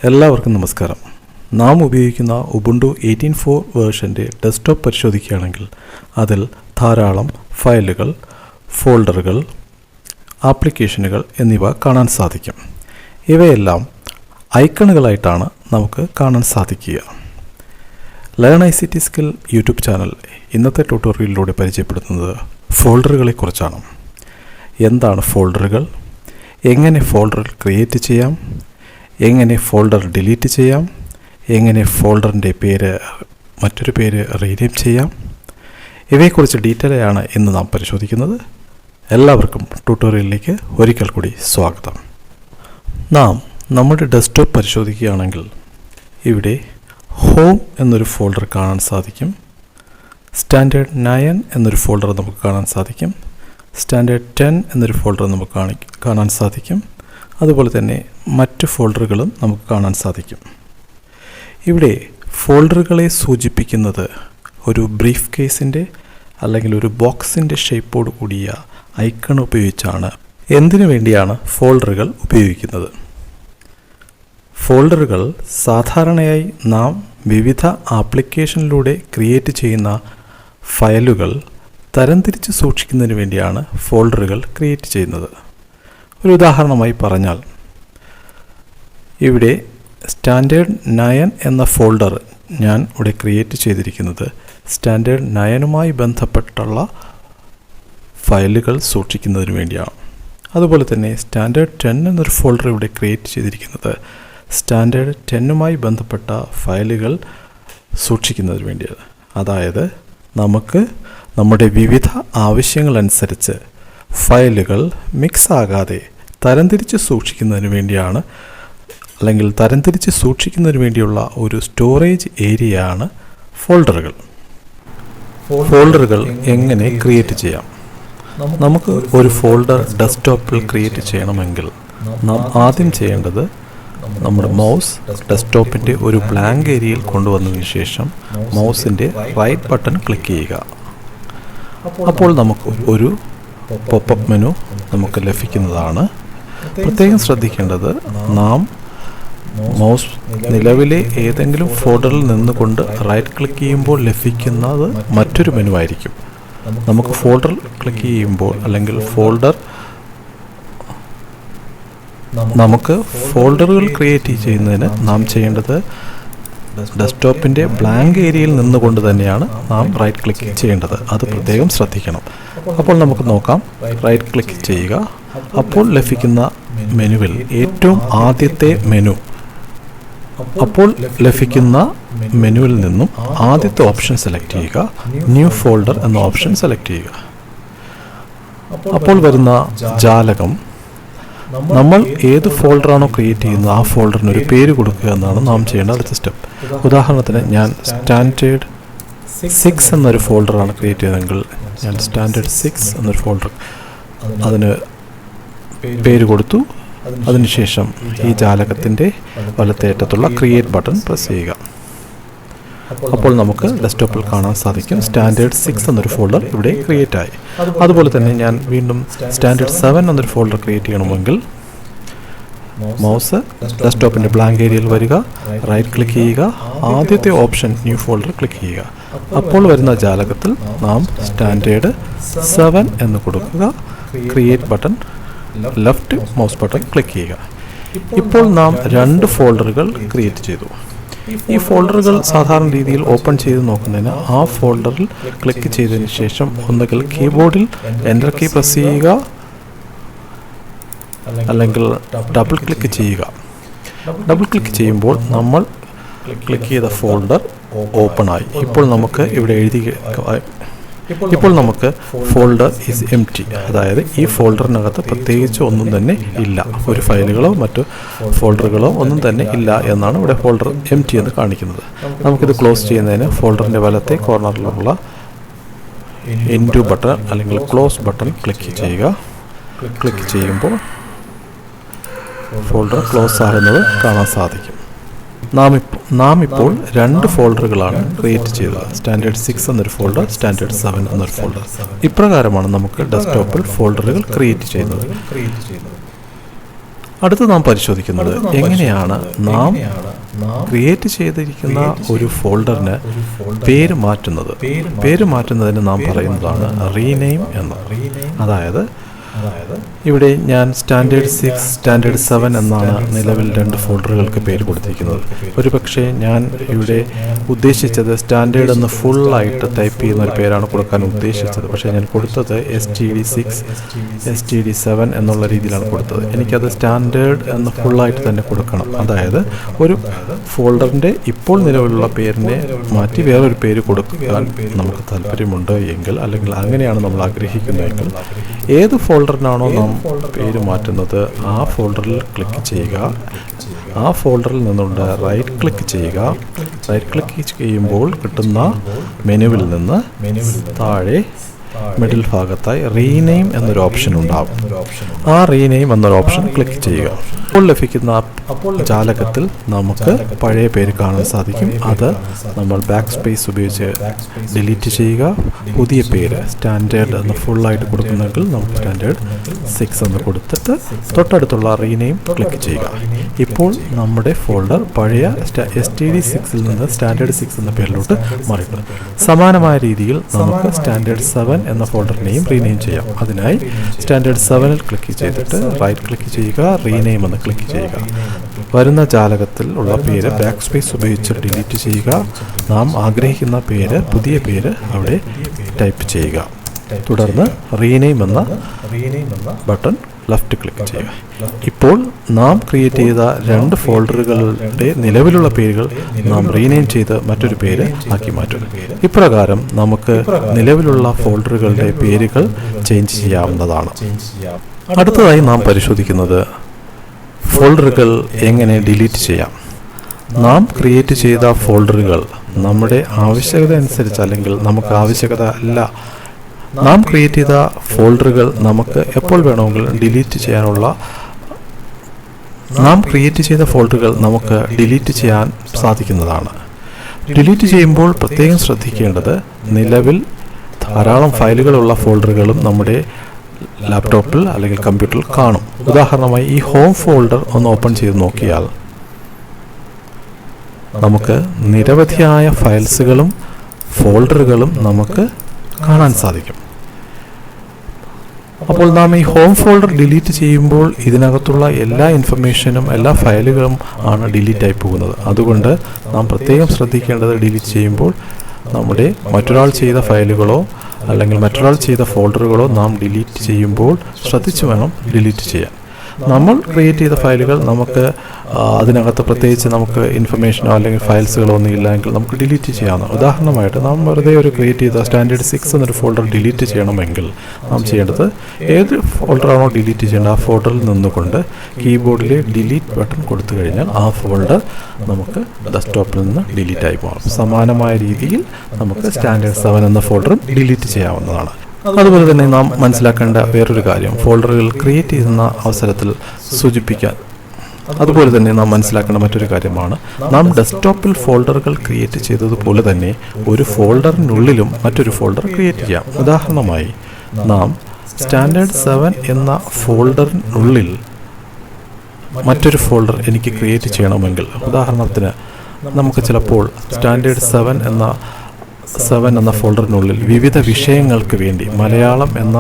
എല്ലാവർക്കും നമസ്കാരം. നാം ഉപയോഗിക്കുന്ന ഉബുണ്ടു 18.04 വേർഷൻ്റെ ഡെസ്ക്ടോപ്പ് പരിശോധിക്കുകയാണെങ്കിൽ അതിൽ ധാരാളം ഫയലുകൾ, ഫോൾഡറുകൾ, ആപ്ലിക്കേഷനുകൾ എന്നിവ കാണാൻ സാധിക്കും. ഇവയെല്ലാം ഐക്കണുകളായിട്ടാണ് നമുക്ക് കാണാൻ സാധിക്കുക. Learn ICT skill YouTube channel ഇന്നത്തെ ട്യൂട്ടോറിയലിലൂടെ പരിചയപ്പെടുത്തുന്നത് ഫോൾഡറുകളെക്കുറിച്ചാണ്. എന്താണ് ഫോൾഡറുകൾ, എങ്ങനെ ഫോൾഡർ ക്രിയേറ്റ് ചെയ്യാം, എങ്ങനെ ഫോൾഡർ ഡിലീറ്റ് ചെയ്യാം, എങ്ങനെ ഫോൾഡറിൻ്റെ മറ്റൊരു പേര് റീനെയിം ചെയ്യാം, ഇവയെക്കുറിച്ച് ഡീറ്റെയിൽ ആണ് ഇന്ന് നാം പരിശോധിക്കുന്നത്. എല്ലാവർക്കും ട്യൂട്ടോറിയലിലേക്ക് ഒരിക്കൽ കൂടി സ്വാഗതം. നാം നമ്മുടെ ഡെസ്ക്ടോപ്പ് പരിശോധിക്കുകയാണെങ്കിൽ ഇവിടെ ഹോം എന്നൊരു ഫോൾഡർ കാണാൻ സാധിക്കും. സ്റ്റാൻഡേർഡ് 9 എന്നൊരു ഫോൾഡർ നമുക്ക് കാണാൻ സാധിക്കും. സ്റ്റാൻഡേർഡ് 10 എന്നൊരു ഫോൾഡർ നമുക്ക് കാണാൻ സാധിക്കും. അതുപോലെ തന്നെ മറ്റ് ഫോൾഡറുകളും നമുക്ക് കാണാൻ സാധിക്കും. ഇവിടെ ഫോൾഡറുകളെ സൂചിപ്പിക്കുന്നത് ഒരു ബ്രീഫ് കേസിൻ്റെ അല്ലെങ്കിൽ ഒരു ബോക്സിൻ്റെ ഷേപ്പോട് കൂടിയ ഐക്കൺ ഉപയോഗിച്ചാണ്. എന്തിനു വേണ്ടിയാണ് ഫോൾഡറുകൾ ഉപയോഗിക്കുന്നത്? ഫോൾഡറുകൾ സാധാരണയായി നാം വിവിധ ആപ്ലിക്കേഷനിലൂടെ ക്രിയേറ്റ് ചെയ്യുന്ന ഫയലുകൾ തരംതിരിച്ച് സൂക്ഷിക്കുന്നതിന് വേണ്ടിയാണ് ഫോൾഡറുകൾ ക്രിയേറ്റ് ചെയ്യുന്നത്. ഒരു ഉദാഹരണമായി പറഞ്ഞാൽ, ഇവിടെ സ്റ്റാൻഡേർഡ് 9 എന്ന ഫോൾഡർ ഞാൻ ഇവിടെ ക്രിയേറ്റ് ചെയ്തിരിക്കുന്നത് സ്റ്റാൻഡേർഡ് 9മായി ബന്ധപ്പെട്ടുള്ള ഫയലുകൾ സൂക്ഷിക്കുന്നതിന് വേണ്ടിയാണ്. അതുപോലെ തന്നെ സ്റ്റാൻഡേർഡ് 10 എന്നൊരു ഫോൾഡർ ഇവിടെ ക്രിയേറ്റ് ചെയ്തിരിക്കുന്നത് സ്റ്റാൻഡേർഡ് 10മായി ബന്ധപ്പെട്ട ഫയലുകൾ സൂക്ഷിക്കുന്നതിന് വേണ്ടിയാണ്. അതായത് നമുക്ക് നമ്മുടെ വിവിധ ആവശ്യങ്ങളനുസരിച്ച് ഫയലുകൾ മിക്സ് ആകാതെ തരംതിരിച്ച് സൂക്ഷിക്കുന്നതിന് വേണ്ടിയാണ്, അല്ലെങ്കിൽ തരംതിരിച്ച് സൂക്ഷിക്കുന്നതിന് വേണ്ടിയുള്ള ഒരു സ്റ്റോറേജ് ഏരിയയാണ് ഫോൾഡറുകൾ. ഫോൾഡറുകൾ എങ്ങനെ ക്രിയേറ്റ് ചെയ്യാം? നമുക്ക് ഒരു ഫോൾഡർ ഡെസ്ക്ടോപ്പിൽ ക്രിയേറ്റ് ചെയ്യണമെങ്കിൽ നാം ആദ്യം ചെയ്യേണ്ടത് നമ്മുടെ മൗസ് ഡെസ്ക്ടോപ്പിൻ്റെ ഒരു ബ്ലാങ്ക് ഏരിയയിൽ കൊണ്ടുവന്നതിന് ശേഷം മൗസിൻ്റെ റൈറ്റ് ബട്ടൺ ക്ലിക്ക് ചെയ്യുക. അപ്പോൾ നമുക്ക് ഒരു പോപ്പപ്പ് മെനു നമുക്ക് ലഭിക്കുന്നതാണ്. പ്രത്യേകം ശ്രദ്ധിക്കേണ്ടത്, നാം മൗസ് നിലവിലെ ഏതെങ്കിലും ഫോൾഡറിൽ നിന്നുകൊണ്ട് റൈറ്റ് ക്ലിക്ക് ചെയ്യുമ്പോൾ ലഭിക്കുന്നത് മറ്റൊരു മെനു ആയിരിക്കും. നമുക്ക് ഫോൾഡർ ക്ലിക്ക് ചെയ്യുമ്പോൾ അല്ലെങ്കിൽ നമുക്ക് ഫോൾഡറുകൾ ക്രിയേറ്റ് ചെയ്യുന്നതിന് നാം ചെയ്യേണ്ടത് ഡെസ്ക്ടോപ്പിൻ്റെ ബ്ലാങ്ക് ഏരിയയിൽ നിന്നുകൊണ്ട് തന്നെയാണ് നാം റൈറ്റ് ക്ലിക്ക് ചെയ്യേണ്ടത്. അത് പ്രത്യേകം ശ്രദ്ധിക്കണം. അപ്പോൾ നമുക്ക് നോക്കാം. റൈറ്റ് ക്ലിക്ക് ചെയ്യുക. അപ്പോൾ ലഭിക്കുന്ന മെനുവിൽ ഏറ്റവും ആദ്യത്തെ മെനു, അപ്പോൾ ലഭിക്കുന്ന മെനുവിൽ നിന്നും ആദ്യത്തെ ഓപ്ഷൻ സെലക്ട് ചെയ്യുക. ന്യൂ ഫോൾഡർ എന്ന ഓപ്ഷൻ സെലക്ട് ചെയ്യുക. അപ്പോൾ വരുന്ന ജാലകം, നമ്മൾ ഏത് ഫോൾഡറാണോ ക്രിയേറ്റ് ചെയ്യുന്നത് ആ ഫോൾഡറിന് ഒരു പേര് കൊടുക്കുക എന്നാണ് നാം ചെയ്യേണ്ട അടുത്ത സ്റ്റെപ്പ്. ഉദാഹരണത്തിന് ഞാൻ സ്റ്റാൻഡേർഡ് 6 എന്നൊരു ഫോൾഡറാണ് ക്രിയേറ്റ് ചെയ്തതെങ്കിൽ ഞാൻ സ്റ്റാൻഡേർഡ് 6 എന്നൊരു ഫോൾഡർ അതിന് പേര് കൊടുത്തു. അതിനുശേഷം ഈ ജാലകത്തിൻ്റെ വലത്തേറ്റത്തുള്ള ക്രിയേറ്റ് ബട്ടൺ പ്രസ് ചെയ്യുക. അപ്പോൾ നമുക്ക് ഡെസ്ക്ടോപ്പിൽ കാണാൻ സാധിക്കും സ്റ്റാൻഡേർഡ് 6 എന്നൊരു ഫോൾഡർ ഇവിടെ ക്രിയേറ്റ് ആയി. അതുപോലെ തന്നെ ഞാൻ വീണ്ടും സ്റ്റാൻഡേർഡ് 7 എന്നൊരു ഫോൾഡർ ക്രിയേറ്റ് ചെയ്യണമെങ്കിൽ മൗസ് ഡെസ്ക്ടോപ്പിൻ്റെ ബ്ലാങ്ക് ഏരിയയിൽ വരിക, റൈറ്റ് ക്ലിക്ക് ചെയ്യുക, ആദ്യത്തെ ഓപ്ഷൻ ന്യൂ ഫോൾഡർ ക്ലിക്ക് ചെയ്യുക. അപ്പോൾ വരുന്ന ജാലകത്തിൽ നാം സ്റ്റാൻഡേർഡ് 7 എന്ന് കൊടുക്കുക, create button, left mouse button click ചെയ്യുക. ഇപ്പോൾ നാം 2 ഫോൾഡറുകൾ ക്രിയേറ്റ് ചെയ്തു. ഈ ഫോൾഡറുകൾ സാധാരണ രീതിയിൽ ഓപ്പൺ ചെയ്ത് നോക്കുന്നതിന് ആ ഫോൾഡറിൽ ക്ലിക്ക് ചെയ്തതിന് ശേഷം ഒന്നുകിൽ കീബോർഡിൽ എൻ്റർ കീ പ്രസ് ചെയ്യുക, അല്ലെങ്കിൽ ഡബിൾ ക്ലിക്ക് ചെയ്യുക. ഡബിൾ ക്ലിക്ക് ചെയ്യുമ്പോൾ നമ്മൾ ക്ലിക്ക് ചെയ്ത ഫോൾഡർ ഓപ്പൺ ആയി. ഇപ്പോൾ നമുക്ക് ഫോൾഡർ ഈസ് എംപ്റ്റി, അതായത് ഈ ഫോൾഡറിനകത്ത് പ്രത്യേകിച്ച് ഒന്നും തന്നെ ഇല്ല. ഒരു ഫയലുകളോ മറ്റു ഫോൾഡറുകളോ ഒന്നും തന്നെ ഇല്ല എന്നാണ് ഇവിടെ ഫോൾഡർ എംപ്റ്റി എന്ന് കാണിക്കുന്നത്. നമുക്കിത് ക്ലോസ് ചെയ്യുന്നതിന് ഫോൾഡറിൻ്റെ വലത്തെ കോർണറിലുള്ള ഇൻടു ബട്ടൺ അല്ലെങ്കിൽ ക്ലോസ് ബട്ടൺ ക്ലിക്ക് ചെയ്യുക. ക്ലിക്ക് ചെയ്യുമ്പോൾ ഫോൾഡർ ക്ലോസ് ആകുന്നത് കാണാൻ സാധിക്കും. നാം ഇപ്പോൾ 2 ഫോൾഡറുകളാണ് ക്രിയേറ്റ് ചെയ്തത്. സ്റ്റാൻഡേർഡ് 6 എന്നൊരു ഫോൾഡർ, സ്റ്റാൻഡേർഡ് 7 എന്നൊരു ഫോൾഡർ. ഇപ്രകാരമാണ് നമുക്ക് ഡെസ്ക്ടോപ്പിൽ ഫോൾഡറുകൾ ക്രിയേറ്റ് ചെയ്യുന്നത്. അടുത്ത് നാം പരിശോധിക്കുന്നത് എങ്ങനെയാണ് നാം ക്രിയേറ്റ് ചെയ്തിരിക്കുന്ന ഒരു ഫോൾഡറിന് പേര് മാറ്റുന്നത്. പേര് മാറ്റുന്നതിന് നാം പറയുന്നതാണ് റീനെയിം എന്ന്. അതായത് ഇവിടെ ഞാൻ സ്റ്റാൻഡേർഡ് 6, സ്റ്റാൻഡേർഡ് 7 എന്നാണ് നിലവിൽ 2 ഫോൾഡറുകൾക്ക് പേര് കൊടുത്തിരിക്കുന്നത്. ഒരുപക്ഷെ ഞാൻ ഇവിടെ ഉദ്ദേശിച്ചത് സ്റ്റാൻഡേർഡ് എന്ന് ഫുള്ളായിട്ട് ടൈപ്പ് ചെയ്യുന്ന ഒരു പേരാണ് കൊടുക്കാൻ ഉദ്ദേശിച്ചത്. പക്ഷേ ഞാൻ കൊടുത്തത് STD6, STD7 എന്നുള്ള രീതിയിലാണ് കൊടുത്തത്. എനിക്കത് സ്റ്റാൻഡേർഡ് എന്ന് ഫുള്ളായിട്ട് തന്നെ കൊടുക്കണം. അതായത് ഒരു ഫോൾഡറിൻ്റെ ഇപ്പോൾ നിലവിലുള്ള പേരിനെ മാറ്റി വേറൊരു പേര് കൊടുക്കാൻ നമുക്ക് താല്പര്യമുണ്ട് എങ്കിൽ, അല്ലെങ്കിൽ അങ്ങനെയാണ് നമ്മൾ ആഗ്രഹിക്കുന്നതെങ്കിൽ, ഏത് ഫോൾഡറിനാണോ നാം പേര് മാറ്റുന്നത് ആ ഫോൾഡറിൽ ക്ലിക്ക് ചെയ്യുക. ആ ഫോൾഡറിൽ നിന്നുകൊണ്ട് റൈറ്റ് ക്ലിക്ക് ചെയ്യുക. റൈറ്റ് ക്ലിക്ക് ചെയ്യുമ്പോൾ കിട്ടുന്ന മെനുവിൽ നിന്ന് താഴെ മിഡിൽ ഭാഗത്തായി റീനെയിം എന്നൊരു ഓപ്ഷൻ ഉണ്ടാകും. ആ റീനെയിം എന്നൊരു ഓപ്ഷൻ ക്ലിക്ക് ചെയ്യുക. അപ്പോൾ ലഭിക്കുന്ന ജാലകത്തിൽ നമുക്ക് പഴയ പേര് കാണാൻ സാധിക്കും. അത് നമ്മൾ ബാക്ക് സ്പേസ് ഉപയോഗിച്ച് ഡിലീറ്റ് ചെയ്യുക. പുതിയ പേര് സ്റ്റാൻഡേർഡ് എന്ന് ഫുള്ളായിട്ട് കൊടുക്കുന്നെങ്കിൽ നമുക്ക് സ്റ്റാൻഡേർഡ് 6 എന്ന് കൊടുത്തിട്ട് തൊട്ടടുത്തുള്ള റീനെയിം ക്ലിക്ക് ചെയ്യുക. ഇപ്പോൾ നമ്മുടെ ഫോൾഡർ പഴയ STD6 നിന്ന് സ്റ്റാൻഡേർഡ് 6 എന്ന പേരിലോട്ട് മാറിയിട്ടുണ്ട്. സമാനമായ രീതിയിൽ നമുക്ക് സ്റ്റാൻഡേർഡ് 7 എന്ന ഫോൾഡറിനെയും റീനെയിം ചെയ്യാം. അതിനായി സ്റ്റാൻഡേർഡ് 7ൽ ക്ലിക്ക് ചെയ്തിട്ട് റൈറ്റ് ക്ലിക്ക് ചെയ്യുക, റീനെയിം എന്ന് ക്ലിക്ക് ചെയ്യുക. വരുന്ന ജാലകത്തിൽ ഉള്ള പേര് ബാക്ക് സ്പേസ് ഉപയോഗിച്ച് ഡിലീറ്റ് ചെയ്യുക. നാം ആഗ്രഹിക്കുന്ന പേര്, പുതിയ പേര് അവിടെ ടൈപ്പ് ചെയ്യുക. തുടർന്ന് റീനെയിം എന്ന ബട്ടൺ ലെഫ്റ്റ് ക്ലിക്ക് ചെയ്യുക. ഇപ്പോൾ നാം ക്രിയേറ്റ് ചെയ്ത 2 ഫോൾഡറുകളുടെ നിലവിലുള്ള പേരുകൾ നാം റീനെയിം ചെയ്ത് മറ്റൊരു പേര് ആക്കി മാറ്റും. ഇപ്രകാരം നമുക്ക് നിലവിലുള്ള ഫോൾഡറുകളുടെ പേരുകൾ ചേഞ്ച് ചെയ്യാവുന്നതാണ്. അടുത്തതായി നാം പരിശോധിക്കുന്നത് ഫോൾഡറുകൾ എങ്ങനെ ഡിലീറ്റ് ചെയ്യാം. നാം ക്രിയേറ്റ് ചെയ്ത ഫോൾഡറുകൾ നമ്മുടെ ആവശ്യകത അനുസരിച്ച്, അല്ലെങ്കിൽ നമുക്ക് ആവശ്യകത അല്ല, നാം ക്രിയേറ്റ് ചെയ്ത ഫോൾഡറുകൾ നമുക്ക് എപ്പോൾ വേണമെങ്കിലും ഡിലീറ്റ് ചെയ്യാനുള്ള, നാം ക്രിയേറ്റ് ചെയ്ത ഫോൾഡറുകൾ നമുക്ക് ഡിലീറ്റ് ചെയ്യാൻ സാധിക്കുന്നതാണ്. ഡിലീറ്റ് ചെയ്യുമ്പോൾ പ്രത്യേകം ശ്രദ്ധിക്കേണ്ടത്, നിലവിൽ ധാരാളം ഫയലുകളുള്ള ഫോൾഡറുകളും നമ്മുടെ ലാപ്ടോപ്പിൽ അല്ലെങ്കിൽ കമ്പ്യൂട്ടറിൽ കാണും. ഉദാഹരണമായി ഈ ഹോം ഫോൾഡർ ഒന്ന് ഓപ്പൺ ചെയ്ത് നോക്കിയാൽ നമുക്ക് നിരവധിയായ ഫയൽസുകളും ഫോൾഡറുകളും നമുക്ക് കാണാൻ സാധിക്കും. അപ്പോൾ നാം ഈ ഹോം ഫോൾഡർ ഡിലീറ്റ് ചെയ്യുമ്പോൾ ഇതിനകത്തുള്ള എല്ലാ ഇൻഫർമേഷനും, എല്ലാ ഫയലുകളും ആണ് ഡിലീറ്റ് ആയി പോകുന്നത്. അതുകൊണ്ട് നാം പ്രത്യേകം ശ്രദ്ധിക്കേണ്ടത്, ഡിലീറ്റ് ചെയ്യുമ്പോൾ നമ്മുടെ മറ്റൊരാൾ ചെയ്ത ഫയലുകളോ അല്ലെങ്കിൽ മറ്റൊരാൾ ചെയ്ത ഫോൾഡറുകളോ നാം ഡിലീറ്റ് ചെയ്യുമ്പോൾ ശ്രദ്ധിച്ചു വേണം ഡിലീറ്റ് ചെയ്യാൻ. നമ്മൾ ക്രിയേറ്റ് ചെയ്ത ഫയലുകൾ നമുക്ക് അതിനകത്ത് പ്രത്യേകിച്ച് നമുക്ക് ഇൻഫർമേഷനോ അല്ലെങ്കിൽ ഫയൽസുകളോ ഒന്നും ഇല്ലെങ്കിൽ നമുക്ക് ഡിലീറ്റ് ചെയ്യാവുന്ന. ഉദാഹരണമായിട്ട് നാം വെറുതെ ഒരു ക്രിയേറ്റ് ചെയ്ത സ്റ്റാൻഡേർഡ് 6 എന്നൊരു ഫോൾഡർ ഡിലീറ്റ് ചെയ്യണമെങ്കിൽ നാം ചെയ്യേണ്ടത്, ഏത് ഫോൾഡറാണോ ഡിലീറ്റ് ചെയ്യേണ്ടത് ആ ഫോൾഡറിൽ നിന്നുകൊണ്ട് കീബോർഡിലെ ഡിലീറ്റ് ബട്ടൺ കൊടുത്തു കഴിഞ്ഞാൽ ആ ഫോൾഡർ നമുക്ക് ഡെസ്ക്ടോപ്പിൽ നിന്ന് ഡിലീറ്റ് ആയി പോകാം. സമാനമായ രീതിയിൽ നമുക്ക് സ്റ്റാൻഡേർഡ് 7 എന്ന ഫോൾഡർ ഡിലീറ്റ് ചെയ്യാവുന്നതാണ്. അതുപോലെ തന്നെ നാം മനസ്സിലാക്കേണ്ട വേറൊരു കാര്യം, ഫോൾഡറുകൾ ക്രിയേറ്റ് ചെയ്യുന്ന അവസരത്തിൽ സൂചിപ്പിക്കാൻ, അതുപോലെ തന്നെ നാം മനസ്സിലാക്കേണ്ട മറ്റൊരു കാര്യമാണ്, നാം ഡെസ്ക്ടോപ്പിൽ ഫോൾഡറുകൾ ക്രിയേറ്റ് ചെയ്തതുപോലെ തന്നെ ഒരു ഫോൾഡറിനുള്ളിലും മറ്റൊരു ഫോൾഡർ ക്രിയേറ്റ് ചെയ്യാം. ഉദാഹരണമായി നാം സ്റ്റാൻഡേർഡ് 7 എന്ന ഫോൾഡറിനുള്ളിൽ മറ്റൊരു ഫോൾഡർ എനിക്ക് ക്രിയേറ്റ് ചെയ്യണമെങ്കിൽ, ഉദാഹരണത്തിന് നമുക്ക് ചിലപ്പോൾ സ്റ്റാൻഡേർഡ് 7 എന്ന ഫോൾഡറിനുള്ളിൽ വിവിധ വിഷയങ്ങൾക്ക് വേണ്ടി മലയാളം എന്ന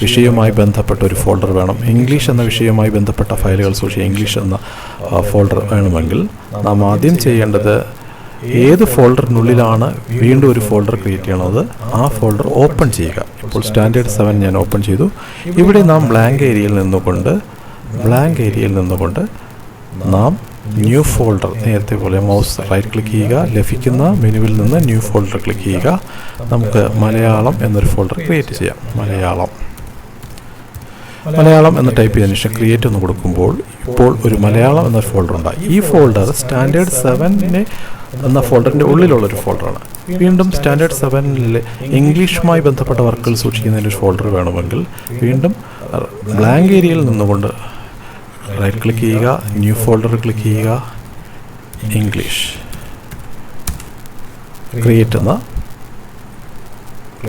വിഷയവുമായി ബന്ധപ്പെട്ട ഒരു ഫോൾഡർ വേണം, ഇംഗ്ലീഷ് എന്ന വിഷയവുമായി ബന്ധപ്പെട്ട ഫയലുകൾ സൂക്ഷിക്കുക, ഇംഗ്ലീഷ് എന്ന ഫോൾഡർ വേണമെങ്കിൽ നാം ആദ്യം ചെയ്യേണ്ടത്, ഏത് ഫോൾഡറിനുള്ളിലാണ് വീണ്ടും ഒരു ഫോൾഡർ ക്രിയേറ്റ് ചെയ്യണത് ആ ഫോൾഡർ ഓപ്പൺ ചെയ്യുക. ഇപ്പോൾ സ്റ്റാൻഡേർഡ് 7 ഞാൻ ഓപ്പൺ ചെയ്തു. ഇവിടെ നാം ബ്ലാങ്ക് ഏരിയയിൽ നിന്നുകൊണ്ട് നാം ന്യൂ ഫോൾഡർ, നേരത്തെ പോലെ മൗസ് റൈറ്റ് ക്ലിക്ക് ചെയ്യുക, ലഭിക്കുന്ന മെനുവിൽ നിന്ന് ന്യൂ ഫോൾഡർ ക്ലിക്ക് ചെയ്യുക. നമുക്ക് മലയാളം എന്നൊരു ഫോൾഡർ ക്രിയേറ്റ് ചെയ്യാം. മലയാളം എന്ന് ടൈപ്പ് ചെയ്തതിനു ശേഷം ക്രിയേറ്റ് എന്ന് കൊടുക്കുമ്പോൾ ഇപ്പോൾ ഒരു മലയാളം എന്നൊരു ഫോൾഡർ ഉണ്ടായി. ഈ ഫോൾഡർ സ്റ്റാൻഡേർഡ് 7 എന്ന ഫോൾഡറിൻ്റെ ഉള്ളിലുള്ളൊരു ഫോൾഡറാണ്. വീണ്ടും സ്റ്റാൻഡേർഡ് 7 ഇംഗ്ലീഷുമായി ബന്ധപ്പെട്ട വർക്കുകൾ സൂക്ഷിക്കുന്നതിനൊരു ഫോൾഡർ വേണമെങ്കിൽ വീണ്ടും ബ്ലാങ്ക് ഏരിയയിൽ നിന്നുകൊണ്ട് റൈറ്റ് ക്ലിക്ക് ചെയ്യുക, ന്യൂ ഫോൾഡർ ക്ലിക്ക് ചെയ്യുക, ഇംഗ്ലീഷ് ക്രിയേറ്റ് എന്ന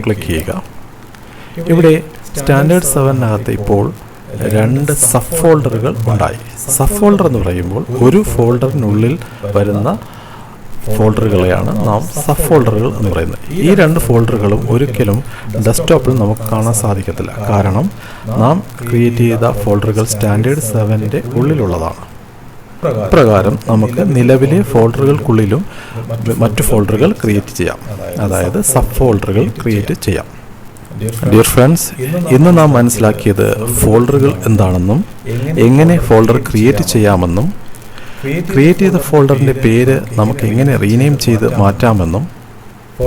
ക്ലിക്ക് ചെയ്യുക. ഇവിടെ സ്റ്റാൻഡേർഡ് 7-നകത്ത് ഇപ്പോൾ രണ്ട് സബ് ഫോൾഡറുകൾ ഉണ്ടായി. സബ് ഫോൾഡർ എന്ന് പറയുമ്പോൾ ഒരു ഫോൾഡറിനുള്ളിൽ വരുന്ന ഫോൾഡറുകളെയാണ് നാം സബ് ഫോൾഡറുകൾ എന്ന് പറയുന്നത്. ഈ രണ്ട് ഫോൾഡറുകളും ഒരിക്കലും ഡെസ്ക്ടോപ്പിൽ നമുക്ക് കാണാൻ സാധിക്കത്തില്ല. കാരണം നാം ക്രിയേറ്റ് ചെയ്ത ഫോൾഡറുകൾ സ്റ്റാൻഡേർഡ് 7ന്റെ ഉള്ളിലുള്ളതാണ്. പ്രകാരം നമുക്ക് നിലവിലെ ഫോൾഡറുകൾക്കുള്ളിലും മറ്റു ഫോൾഡറുകൾ ക്രിയേറ്റ് ചെയ്യാം, അതായത് സബ് ഫോൾഡറുകൾ ക്രിയേറ്റ് ചെയ്യാം. ഡിയർ ഫ്രണ്ട്സ്, ഇന്ന് നാം മനസ്സിലാക്കിയത് ഫോൾഡറുകൾ എന്താണെന്നും എങ്ങനെ ഫോൾഡർ ക്രിയേറ്റ് ചെയ്യാമെന്നും ക്രിയേറ്റ് ചെയ്ത ഫോൾഡറിൻ്റെ പേര് നമുക്ക് എങ്ങനെ റീനെയിം ചെയ്ത് മാറ്റാമെന്നും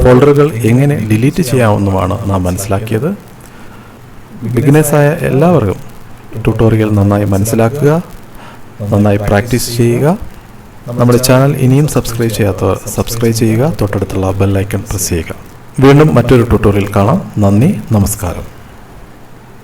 ഫോൾഡറുകൾ എങ്ങനെ ഡിലീറ്റ് ചെയ്യാമെന്നുമാണ് നാം മനസ്സിലാക്കിയത്. ബിഗിനേഴ്സായ എല്ലാവർക്കും ട്യൂട്ടോറിയൽ നന്നായി മനസ്സിലാക്കുക, നന്നായി പ്രാക്ടീസ് ചെയ്യുക. നമ്മുടെ ചാനൽ ഇനിയും സബ്സ്ക്രൈബ് ചെയ്യാത്തവർ സബ്സ്ക്രൈബ് ചെയ്യുക, തൊട്ടടുത്തുള്ള ബെൽ ഐക്കൺ പ്രസ് ചെയ്യുക. വീണ്ടും മറ്റൊരു ട്യൂട്ടോറിയൽ കാണാം. നന്ദി, നമസ്കാരം.